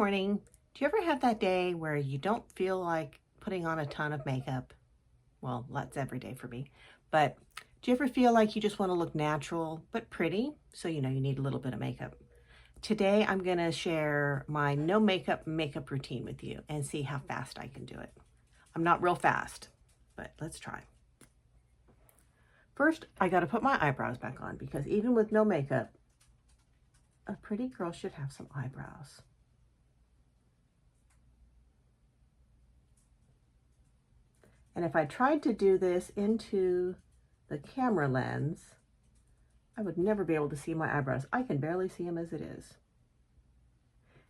morning. Do you ever have that day where you don't feel like putting on a ton of makeup? Well, that's every day for me. But do you ever feel like you just want to look natural but pretty? So, you need a little bit of makeup. Today, I'm going to share my no makeup routine with you and see how fast I can do it. I'm not real fast, but let's try. First, I got to put my eyebrows back on because even with no makeup, a pretty girl should have some eyebrows. And if I tried to do this into the camera lens, I would never be able to see my eyebrows. I can barely see them as it is.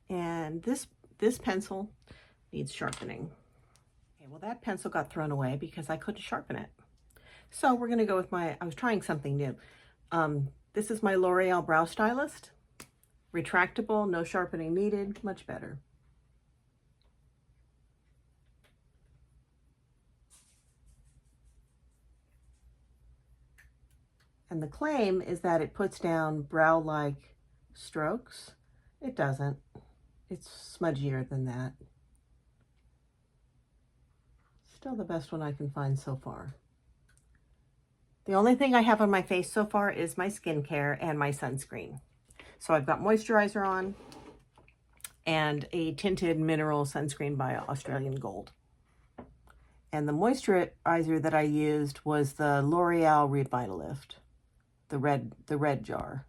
And this pencil needs sharpening. Okay, well, that pencil got thrown away because I couldn't sharpen it. So we're gonna go with I was trying something new. This is my L'Oreal Brow Stylist. Retractable, no sharpening needed, much better. And the claim is that it puts down brow-like strokes. It doesn't. It's smudgier than that. Still the best one I can find so far. The only thing I have on my face so far is my skincare and my sunscreen. So I've got moisturizer on and a tinted mineral sunscreen by Australian Gold. And the moisturizer that I used was the L'Oreal Revitalift. The red jar.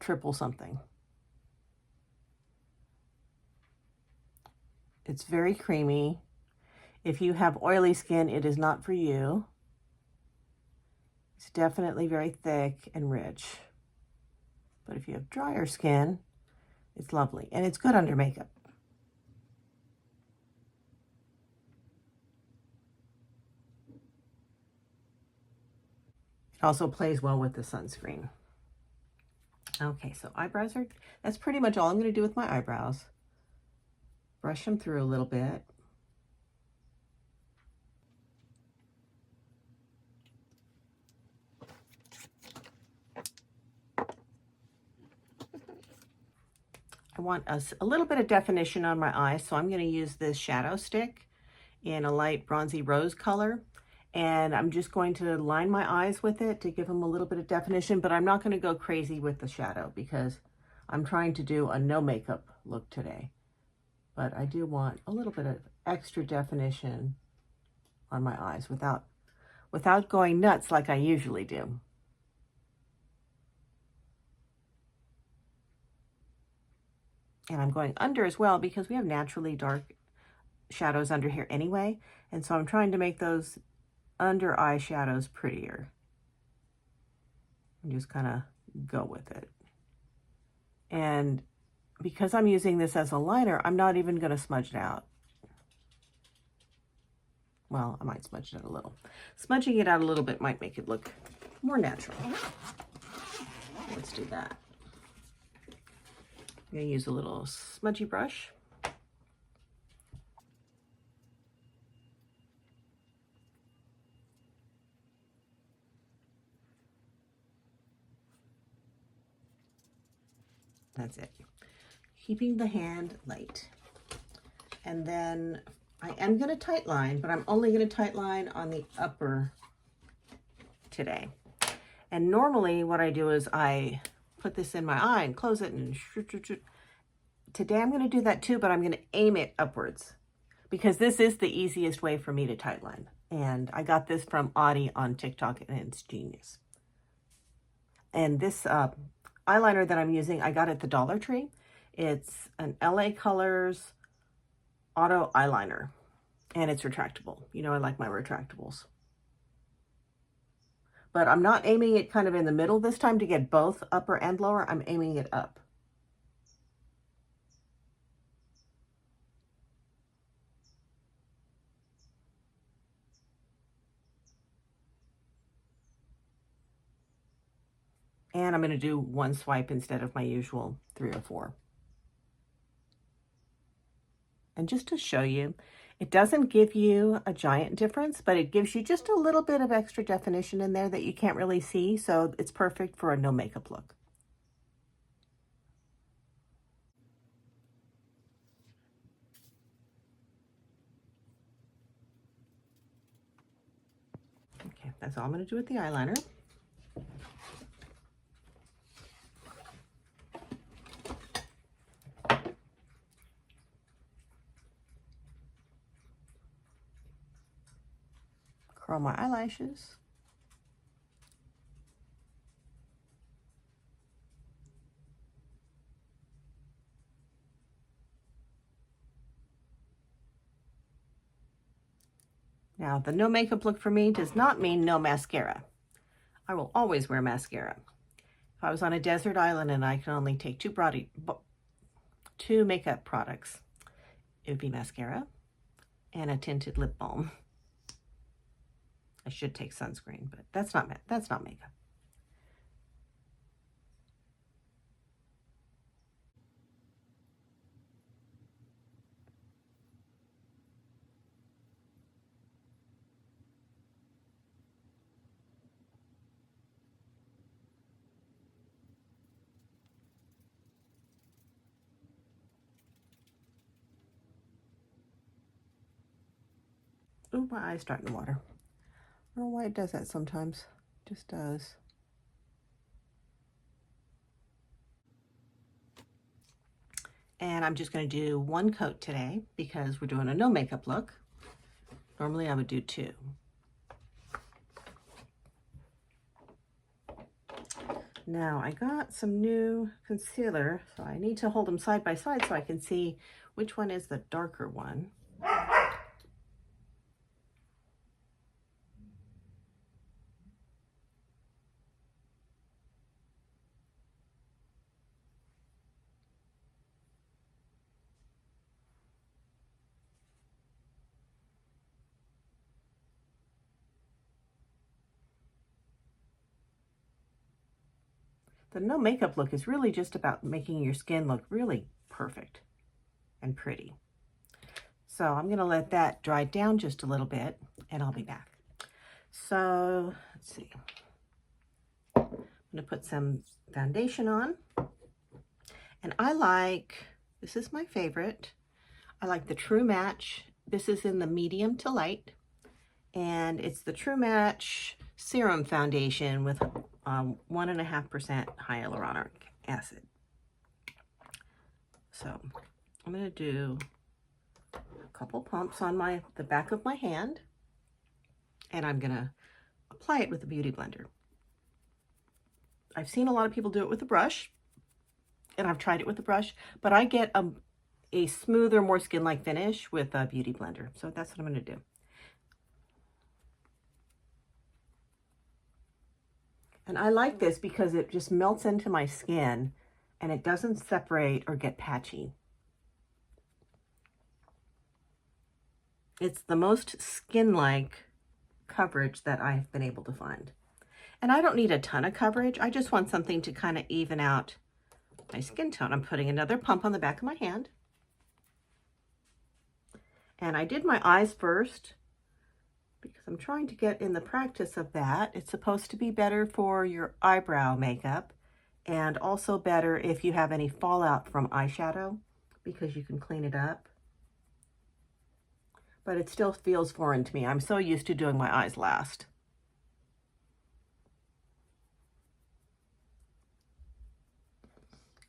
Triple something. It's very creamy. If you have oily skin, it is not for you. It's definitely very thick and rich. But if you have drier skin, it's lovely. And it's good under makeup. Also plays well with the sunscreen. Okay, so that's pretty much all I'm going to do with my eyebrows. Brush them through a little bit. I want a little bit of definition on my eyes, so I'm going to use this shadow stick in a light bronzy rose color. And I'm just going to line my eyes with it to give them a little bit of definition, but I'm not going to go crazy with the shadow because I'm trying to do a no makeup look today. But I do want a little bit of extra definition on my eyes without going nuts like I usually do. And I'm going under as well because we have naturally dark shadows under here anyway. And so I'm trying to make those under eye shadows prettier. And just kind of go with it. And because I'm using this as a liner, I'm not even going to smudge it out. Well, I might smudge it out a little. Smudging it out a little bit might make it look more natural. Let's do that. I'm going to use a little smudgy brush. That's it. Keeping the hand light. And then I am going to tight line, but I'm only going to tight line on the upper today. And normally what I do is I put this in my eye and close it and today I'm going to do that too, but I'm going to aim it upwards because this is the easiest way for me to tight line. And I got this from Audie on TikTok and it's genius. And this eyeliner that I'm using, I got at the Dollar Tree. It's an LA Colors Auto Eyeliner, and it's retractable. You know, I like my retractables. But I'm not aiming it kind of in the middle this time to get both upper and lower. I'm aiming it up. And I'm going to do one swipe instead of my usual 3 or 4. And just to show you, it doesn't give you a giant difference, but it gives you just a little bit of extra definition in there that you can't really see. So it's perfect for a no makeup look. That's all I'm going to do with the eyeliner. Curl my eyelashes. Now, the no makeup look for me does not mean no mascara. I will always wear mascara. If I was on a desert island and I could only take two makeup products, it would be mascara and a tinted lip balm. I should take sunscreen, but that's not makeup. Ooh, my eye's starting to water. I don't know why it does that sometimes. It just does. And I'm just going to do one coat today because we're doing a no makeup look. Normally I would do two. Now I got some new concealer, so I need to hold them side by side so I can see which one is the darker one. The no makeup look is really just about making your skin look really perfect and pretty. So I'm going to let that dry down just a little bit and I'll be back. So let's see. I'm going to put some foundation on. And I like, this is my favorite, I like the True Match. This is in the medium to light. And it's the True Match Serum Foundation with 1.5% hyaluronic acid. So I'm going to do a couple pumps on the back of my hand, and I'm going to apply it with a beauty blender. I've seen a lot of people do it with a brush, and I've tried it with a brush, but I get a smoother, more skin-like finish with a beauty blender. So that's what I'm going to do. And I like this because it just melts into my skin and it doesn't separate or get patchy. It's the most skin-like coverage that I've been able to find. And I don't need a ton of coverage. I just want something to kind of even out my skin tone. I'm putting another pump on the back of my hand. And I did my eyes first because I'm trying to get in the practice of that. It's supposed to be better for your eyebrow makeup and also better if you have any fallout from eyeshadow because you can clean it up. But it still feels foreign to me. I'm so used to doing my eyes last.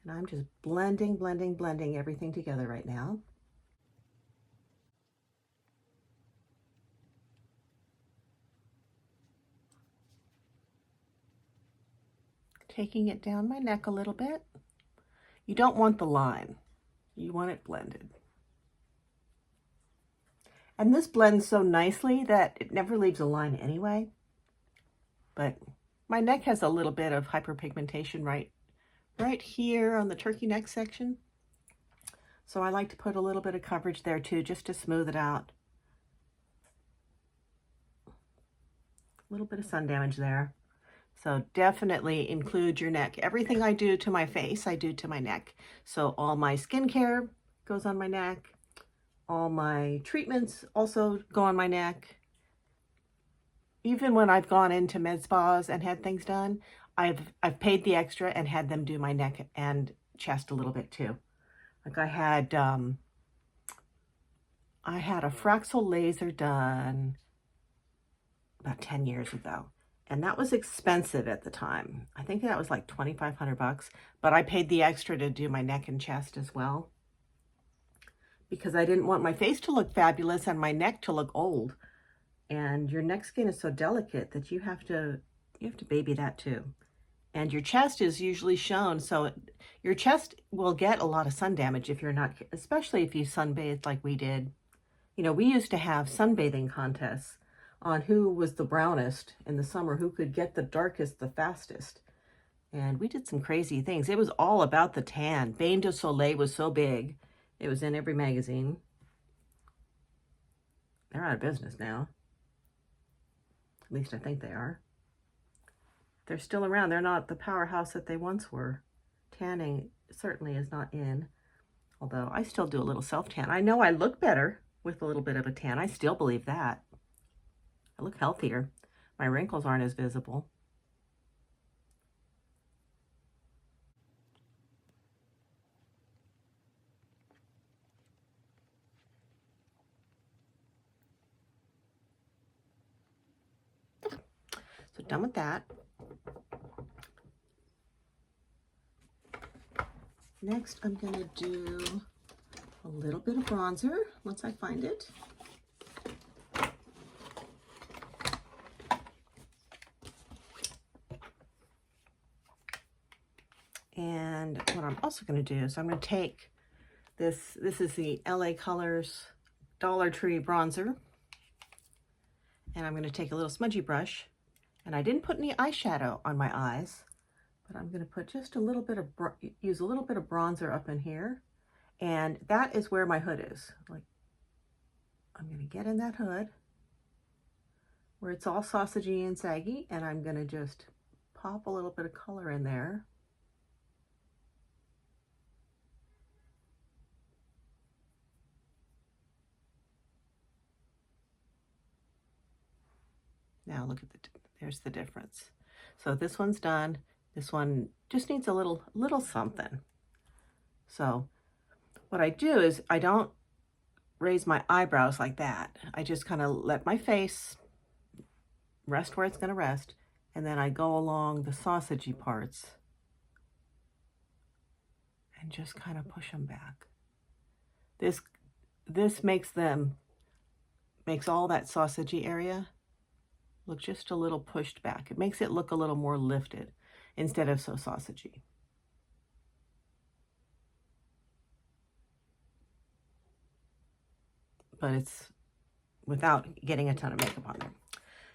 And I'm just blending everything together right now. Taking it down my neck a little bit. You don't want the line. You want it blended. And this blends so nicely that it never leaves a line anyway. But my neck has a little bit of hyperpigmentation right here on the turkey neck section. So I like to put a little bit of coverage there too, just to smooth it out. A little bit of sun damage there. So definitely include your neck. Everything I do to my face, I do to my neck. So all my skincare goes on my neck. All my treatments also go on my neck. Even when I've gone into med spas and had things done, I've paid the extra and had them do my neck and chest a little bit too. Like I had a Fraxel laser done about 10 years ago. And that was expensive at the time. I think that was like 2,500 bucks, but I paid the extra to do my neck and chest as well, because I didn't want my face to look fabulous and my neck to look old. And your neck skin is so delicate that you have to baby that too. And your chest is usually shown, so your chest will get a lot of sun damage if you're not, especially if you sunbathed like we did. You know, we used to have sunbathing contests on who was the brownest in the summer, who could get the darkest the fastest. And we did some crazy things. It was all about the tan. Bain de Soleil was so big. It was in every magazine. They're out of business now. At least I think they are. They're still around. They're not the powerhouse that they once were. Tanning certainly is not in, although I still do a little self-tan. I know I look better with a little bit of a tan. I still believe that. I look healthier. My wrinkles aren't as visible. So done with that. Next, I'm going to do a little bit of bronzer once I find it. And what I'm also going to do is I'm going to take this is the LA Colors Dollar Tree bronzer. And I'm going to take a little smudgy brush. And I didn't put any eyeshadow on my eyes, but I'm going to put just a little bit of, use a little bit of bronzer up in here. And that is where my hood is. Like, I'm going to get in that hood where it's all sausagey and saggy, and I'm going to just pop a little bit of color in there. Now look at there's the difference. So this one's done. This one just needs a little something. So what I do is I don't raise my eyebrows like that. I just kind of let my face rest where it's going to rest, and then I go along the sausagey parts and just kind of push them back. This makes all that sausagey area look just a little pushed back. It makes it look a little more lifted instead of so sausagey. But it's without getting a ton of makeup on there.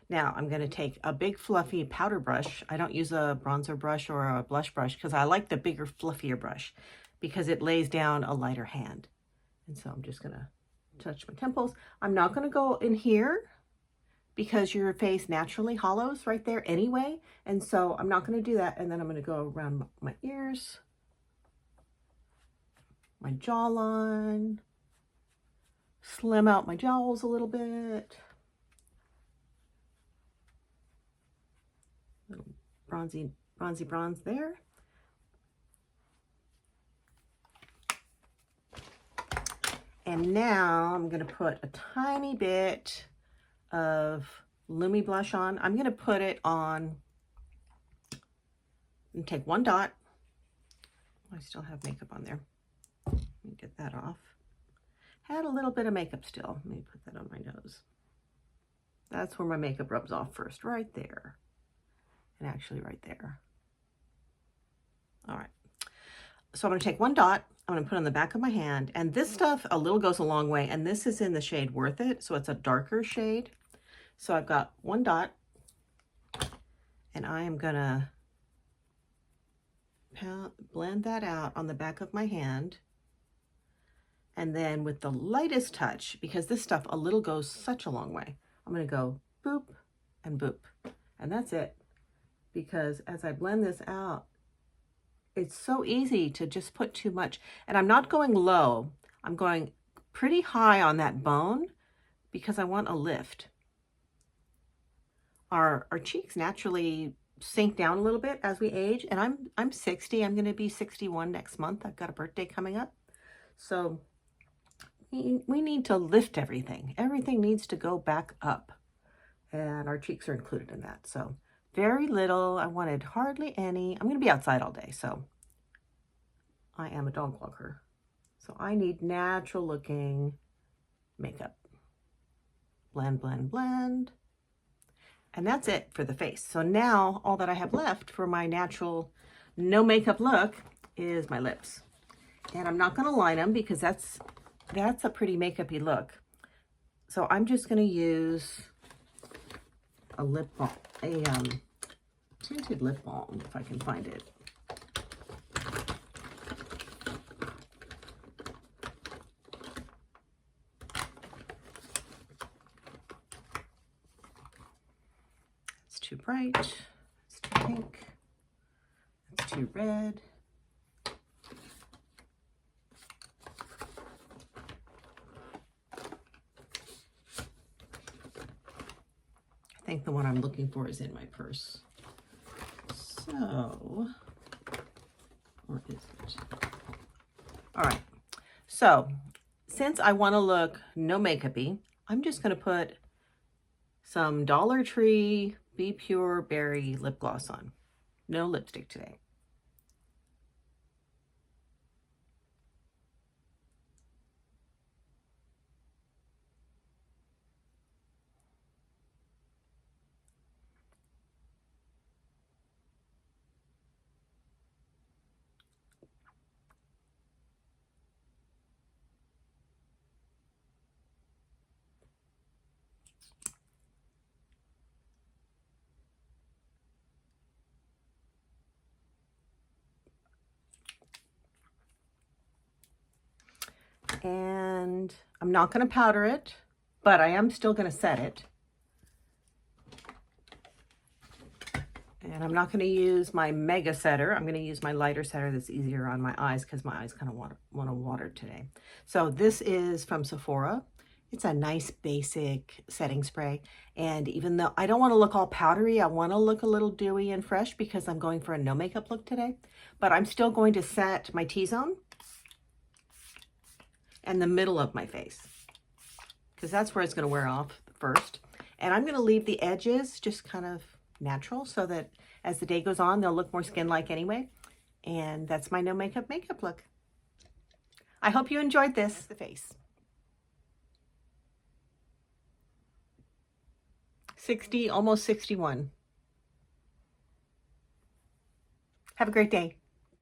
Now I'm going to take a big fluffy powder brush. I don't use a bronzer brush or a blush brush because I like the bigger, fluffier brush because it lays down a lighter hand. And so I'm just going to touch my temples. I'm not going to go in here because your face naturally hollows right there anyway. And so I'm not going to do that. And then I'm going to go around my ears, my jawline, slim out my jowls a little bit. Little bronze there. And now I'm going to put a tiny bit of Lumi blush on. I'm going to put it on and take one dot. I still have makeup on there. Let me get that off. Had a little bit of makeup still. Let me put that on my nose. That's where my makeup rubs off first, right there. And actually right there. All right. So I'm going to take one dot. I'm going to put it on the back of my hand. And this stuff, a little goes a long way. And this is in the shade Worth It. So it's a darker shade. So I've got one dot. And I am going to blend that out on the back of my hand. And then with the lightest touch, because this stuff a little goes such a long way, I'm going to go boop and boop. And that's it. Because as I blend this out, it's so easy to just put too much. And I'm not going low. I'm going pretty high on that bone because I want a lift. Our cheeks naturally sink down a little bit as we age. And I'm 60. I'm going to be 61 next month. I've got a birthday coming up. So we need to lift everything. Everything needs to go back up. and our cheeks are included in that. So very little. I wanted hardly any. I'm going to be outside all day, so I am a dog walker. So I need natural looking makeup. Blend, blend, blend. And that's it for the face. So now all that I have left for my natural no makeup look is my lips. And I'm not going to line them because that's a pretty makeup-y look. So I'm just going to use a lip balm, a tinted lip balm, if I can find it. It's too bright. It's too pink. It's too red. I think the one I'm looking for is in my purse. So, or is it? All right. So, since I want to look no makeup-y, I'm just going to put some Dollar Tree bPure Berry lip gloss on. No lipstick today. And I'm not going to powder it, but I am still going to set it. And I'm not going to use my mega setter. I'm going to use my lighter setter that's easier on my eyes because my eyes kind of want to water today. So this is from Sephora. It's a nice basic setting spray. And even though I don't want to look all powdery, I want to look a little dewy and fresh because I'm going for a no makeup look today. But I'm still going to set my T-zone and the middle of my face because that's where it's going to wear off first. And I'm going to leave the edges just kind of natural so that as the day goes on, they'll look more skin-like anyway. And that's my no makeup look. I hope you enjoyed this. The face. 60, almost 61. Have a great day.